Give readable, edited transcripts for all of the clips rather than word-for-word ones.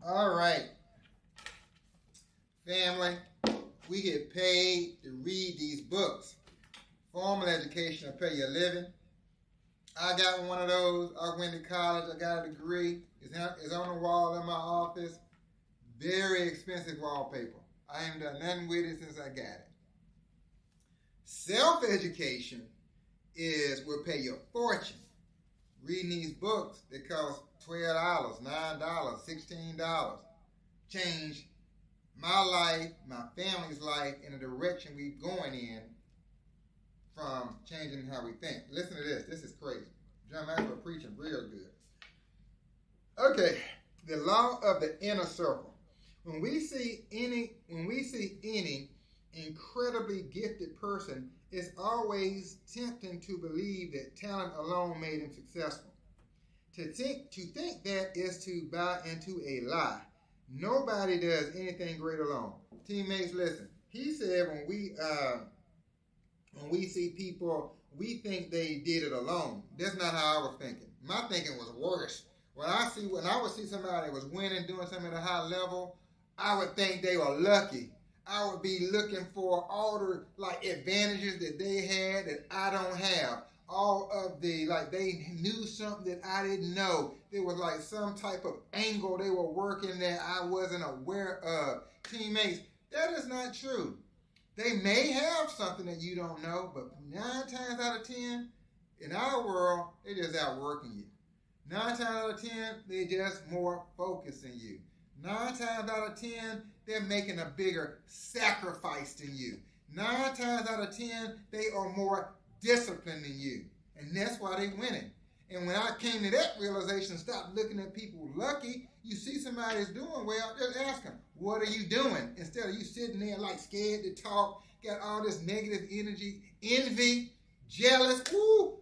All right, family, we get paid to read these books. Formal education will pay you a living. I got one of those. I went to college. I got a degree. It's on the wall in my office. Very expensive wallpaper. I ain't done nothing with it since I got it. Self-education will pay you a fortune. Reading these books that cost $12, $9, $16 change my life, my family's life in the direction we're going in from changing how we think. Listen to this. This is crazy. John Maxwell preaching real good. Okay, the law of the inner circle. When we see any incredibly gifted person, it's always tempting to believe that talent alone made him successful. To think that is to buy into a lie. Nobody does anything great alone. Teammates, listen. He said when we see people, we think they did it alone. That's not how I was thinking. My thinking was worse. When I would see somebody that was winning, doing something at a high level, I would think they were lucky. I would be looking for all the advantages that they had that I don't have. All of the they knew something that I didn't know. There was some type of angle they were working that I wasn't aware of. Teammates, that is not true. They may have something that you don't know, but 9 times out of 10, in our world, they're just outworking you. 9 times out of 10, they're just more focused than you. 9 times out of 10, they're making a bigger sacrifice than you. 9 times out of 10, they are more disciplined than you. And that's why they're winning. And when I came to that realization, stop looking at people lucky. You see somebody that's doing well, just ask them, what are you doing? Instead of you sitting there scared to talk, got all this negative energy, envy, jealous. Ooh,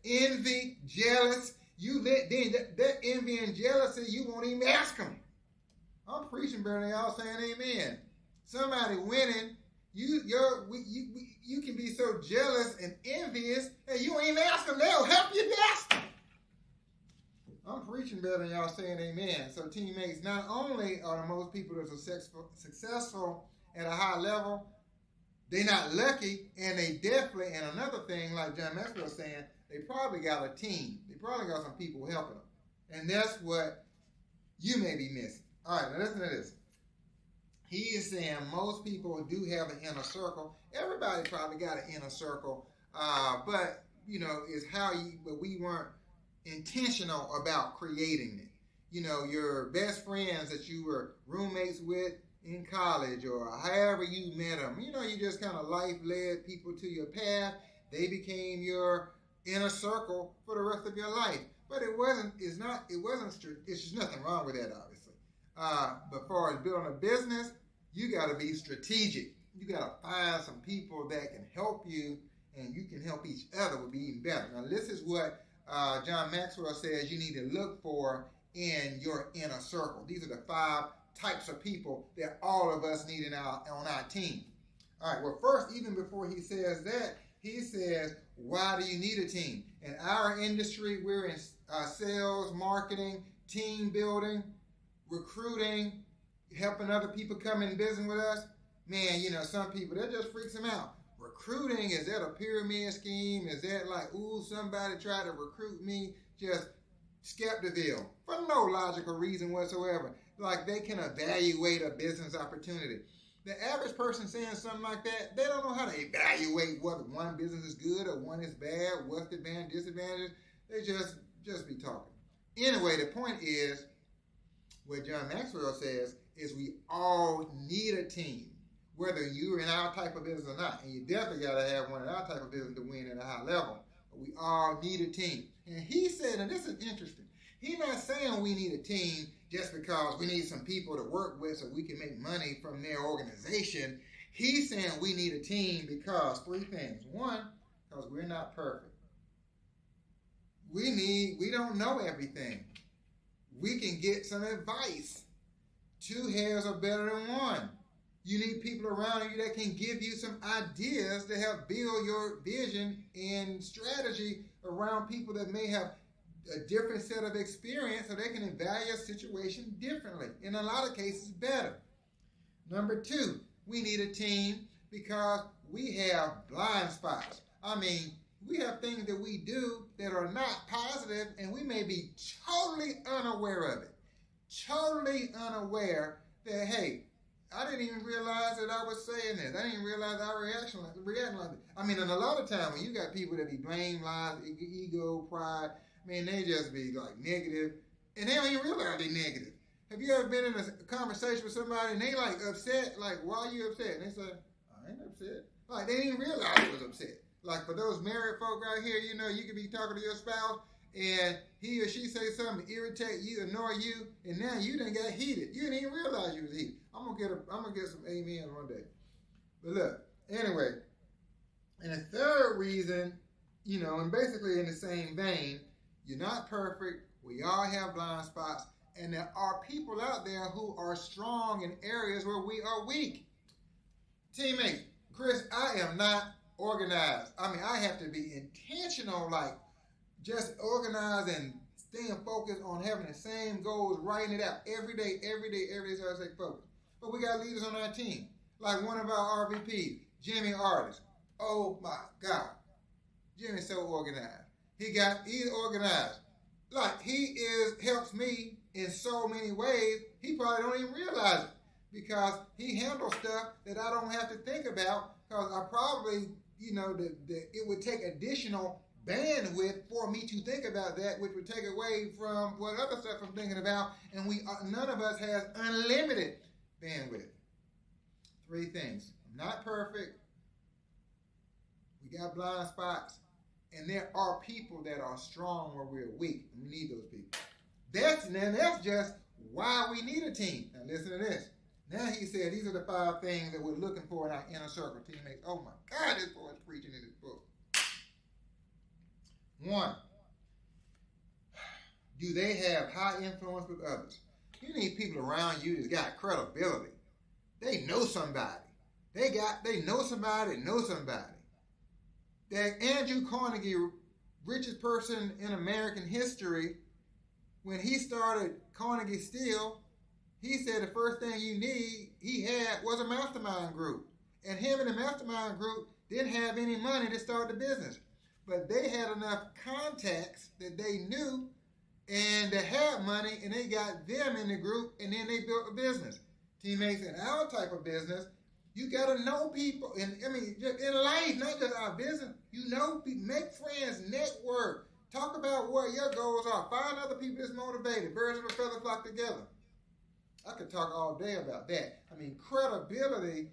envy, jealous. That envy and jealousy, you won't even ask them. I'm preaching better than y'all saying amen. Somebody winning, you can be so jealous and envious that you won't even ask them. They'll help you ask them. I'm preaching better than y'all saying amen. So teammates, not only are most people that are successful at a high level, they're not lucky, and they definitely, and another thing, like John Maxwell was saying, they probably got a team. They probably got some people helping them. And that's what you may be missing. All right, now listen to this. He is saying most people do have an inner circle. Everybody probably got an inner circle, but but we weren't intentional about creating it. Your best friends that you were roommates with in college or however you met them, you just kind of life led people to your path. They became your inner circle for the rest of your life. But it's just nothing wrong with that, obviously. But as far as building a business, you got to be strategic. You got to find some people that can help you, and you can help each other will be even better. Now, this is what John Maxwell says you need to look for in your inner circle. These are the 5 types of people that all of us need on our team. All right, well, first, even before he says that, he says, why do you need a team? In our industry, we're in sales, marketing, team building, recruiting, helping other people come in business with us. Man, some people, that just freaks them out. Recruiting, is that a pyramid scheme? Is that somebody tried to recruit me? Just skeptical for no logical reason whatsoever. They can evaluate a business opportunity. The average person saying something like that, they don't know how to evaluate whether one business is good or one is bad, what's the advantage, disadvantages. They just be talking. Anyway, the point is, what John Maxwell says is we all need a team, whether you're in our type of business or not. And you definitely got to have one in our type of business to win at a high level. But we all need a team. And he said, and this is interesting, he's not saying we need a team just because we need some people to work with so we can make money from their organization. He's saying we need a team because 3 things. 1, because we're not perfect. We don't know everything. We can get some advice. 2 heads are better than 1. You need people around you that can give you some ideas to help build your vision and strategy around people that may have a different set of experience so they can evaluate a situation differently. In a lot of cases, better. Number two, we need a team because we have blind spots. I mean, we have things that we do that are not positive, and we may be totally unaware of it. Totally unaware that, hey, I didn't even realize that I was saying this. I didn't even realize I reacting like this. I mean, and a lot of times when you got people that be blame, lies, ego, pride, man, they just be like negative, and they don't even realize they're negative. Have you ever been in a conversation with somebody and they like upset? Like, why are you upset? And they say, I ain't upset. Like, they didn't realize they was upset. Like, for those married folk out here, you know, you could be talking to your spouse and he or she say something to irritate you, annoy you, and now you done got heated. You didn't even realize you was heated. I'm gonna get some amen one day. But look, anyway, and the third reason, you know, and basically in the same vein, you're not perfect. We all have blind spots. And there are people out there who are strong in areas where we are weak. Teammates, Chris, I am not organized. I mean, I have to be intentional, like just organized and staying focused on having the same goals, writing it out every day, so I stay focused. But we got leaders on our team, like one of our RVPs, Jimmy Artist. Oh my God. Jimmy's so organized. He's organized. Like, he helps me in so many ways, he probably don't even realize it because he handles stuff that I don't have to think about because I probably, you know, it would take additional bandwidth for me to think about that, which would take away from what other stuff I'm thinking about, and none of us has unlimited bandwidth. Three things. I'm not perfect. We got blind spots. And there are people that are strong where we're weak, and we need those people. That's just why we need a team. Now listen to this. Now he said these are the 5 things that we're looking for in our inner circle teammates. Oh my God, this boy is preaching in his book. 1, do they have high influence with others? You need people around you that's got credibility. They know somebody. They know somebody that knows somebody. That Andrew Carnegie, richest person in American history, when he started Carnegie Steel, he said the first thing he had was a mastermind group. And him and the mastermind group didn't have any money to start the business. But they had enough contacts that they knew and they had money, and they got them in the group, and then they built a business. Teammates, in our type of business, you got to know people. And I mean, in life, not just our business, you know, make friends, network, talk about what your goals are, find other people that's motivated, birds of a feather flock together. I could talk all day about that. I mean, credibility,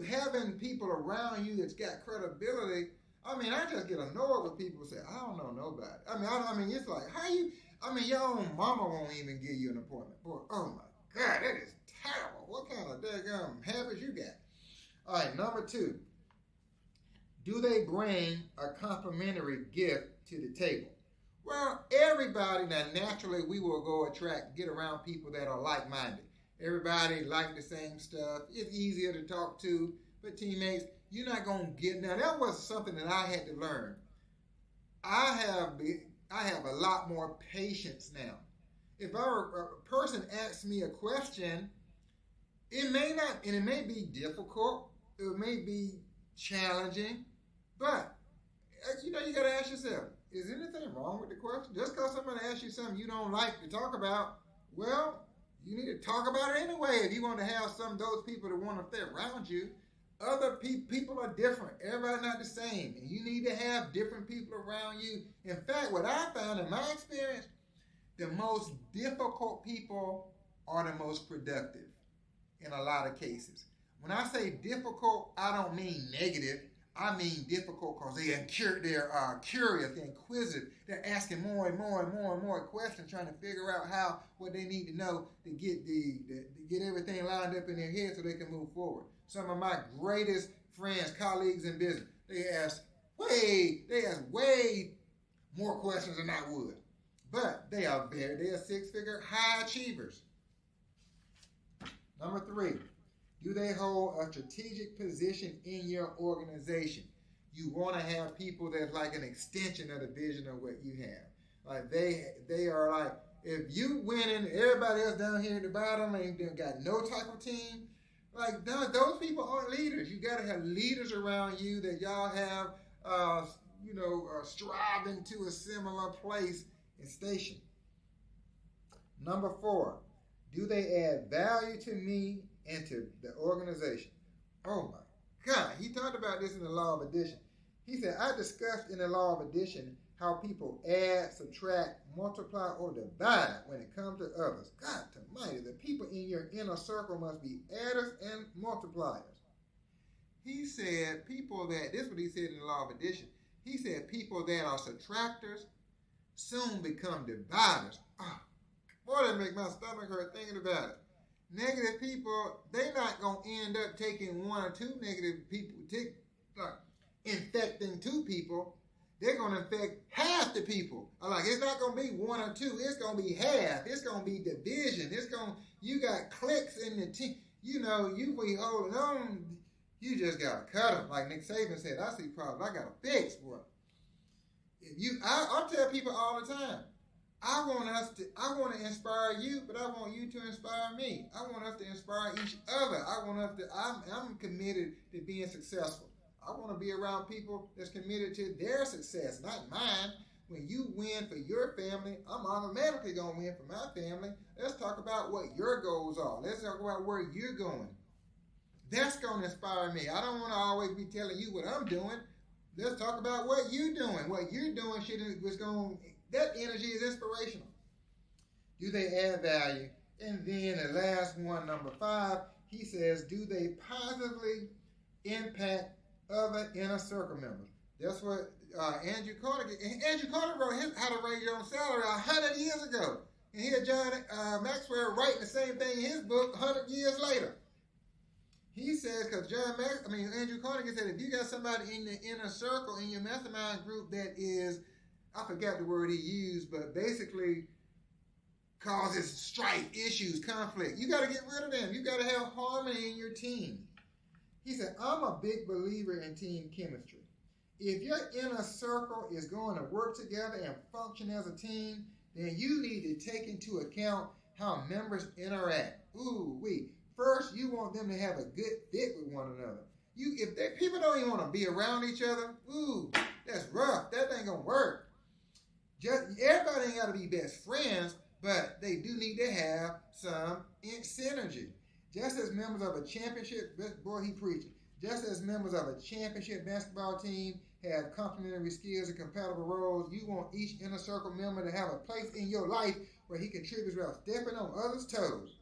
having people around you that's got credibility. I mean, I just get annoyed with people who say, I don't know nobody. I mean, it's like, your own mama won't even give you an appointment. Boy, oh my God, that is terrible. What kind of daggone habits you got? All right, number 2. Do they bring a complimentary gift to the table? Well, everybody, now naturally we will get around people that are like-minded. Everybody like the same stuff. It's easier to talk to, but teammates, you're not going to get, now that was something that I had to learn. I have a lot more patience now. If a person asks me a question, it may be difficult, it may be challenging, but you know, you got to ask yourself, is anything wrong with the question? Just because somebody asks you something you don't like to talk about, well, you need to talk about it anyway if you want to have those people that want to stay around you. Other people are different. Everybody's not the same. And you need to have different people around you. In fact, what I found in my experience, the most difficult people are the most productive in a lot of cases. When I say difficult, I don't mean negative. I mean difficult because they're curious, they're inquisitive, they're asking more and more questions, trying to figure out what they need to know to get everything lined up in their head so they can move forward. Some of my greatest friends, colleagues in business, they ask way more questions than I would. But they are 6-figure high achievers. Number 3. Do they hold a strategic position in your organization? You want to have people that's like an extension of the vision of what you have. Like they are like, if you winning, everybody else down here at the bottom ain't got no type of team. Like those people aren't leaders. You got to have leaders around you that y'all have, striving to a similar place and station. Number 4, do they add value to me and to the organization? Oh my God, he talked about this in the law of addition. He said, I discussed in the law of addition how people add, subtract, multiply, or divide when it comes to others. God almighty, the people in your inner circle must be adders and multipliers. He said this is what he said in the law of addition. He said people that are subtractors soon become dividers. Oh, boy, that make my stomach hurt thinking about it. Negative people, they're not going to end up taking 1 or 2 negative people, infecting 2 people. They're going to infect half the people. It's not going to be 1 or 2. It's going to be half. It's going to be division. You got cliques in the team. You be holding on. You just got to cut them. Like Nick Saban said, I see problems. I got to fix, boy. I tell people all the time, I want to inspire you, but I want you to inspire me. I want us to inspire each other. I'm committed to being successful. I want to be around people that's committed to their success, not mine. When you win for your family, I'm automatically going to win for my family. Let's talk about what your goals are. Let's talk about where you're going. That's going to inspire me. I don't want to always be telling you what I'm doing. Let's talk about what you're doing. What you're doing that energy is inspirational. Do they add value? And then the last one, number 5, he says, do they positively impact other inner circle members? That's what Andrew Carter wrote How to Raise Your Own Salary 100 years ago. And here John Maxwell writing the same thing in his book 100 years later. He says, because Andrew Carnegie said, if you got somebody in the inner circle in your mastermind group that is, I forgot the word he used, but basically causes strife, issues, conflict, you got to get rid of them. You got to have harmony in your team. He said, I'm a big believer in team chemistry. If your inner circle is going to work together and function as a team, then you need to take into account how members interact. First, you want them to have a good fit with one another. If people don't even want to be around each other, that's rough. That ain't gonna work. Everybody ain't got to be best friends, but they do need to have some synergy. Just as members of a championship, boy, he preaching. Just as members of a championship basketball team have complementary skills and compatible roles, you want each inner circle member to have a place in your life where he contributes without stepping on others' toes.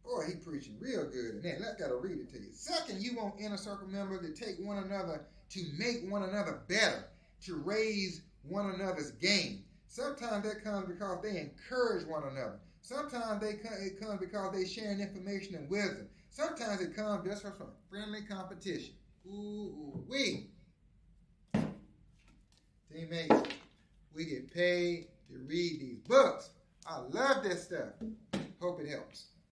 Boy, he preaching real good. And then I got to read it to you. Second, you want inner circle members to take one another, to make one another better, to raise one another's game. Sometimes that comes because they encourage one another. Sometimes it comes because they sharing information and wisdom. Sometimes it comes just from friendly competition. Teammates, we get paid to read these books. I love this stuff. Hope it helps.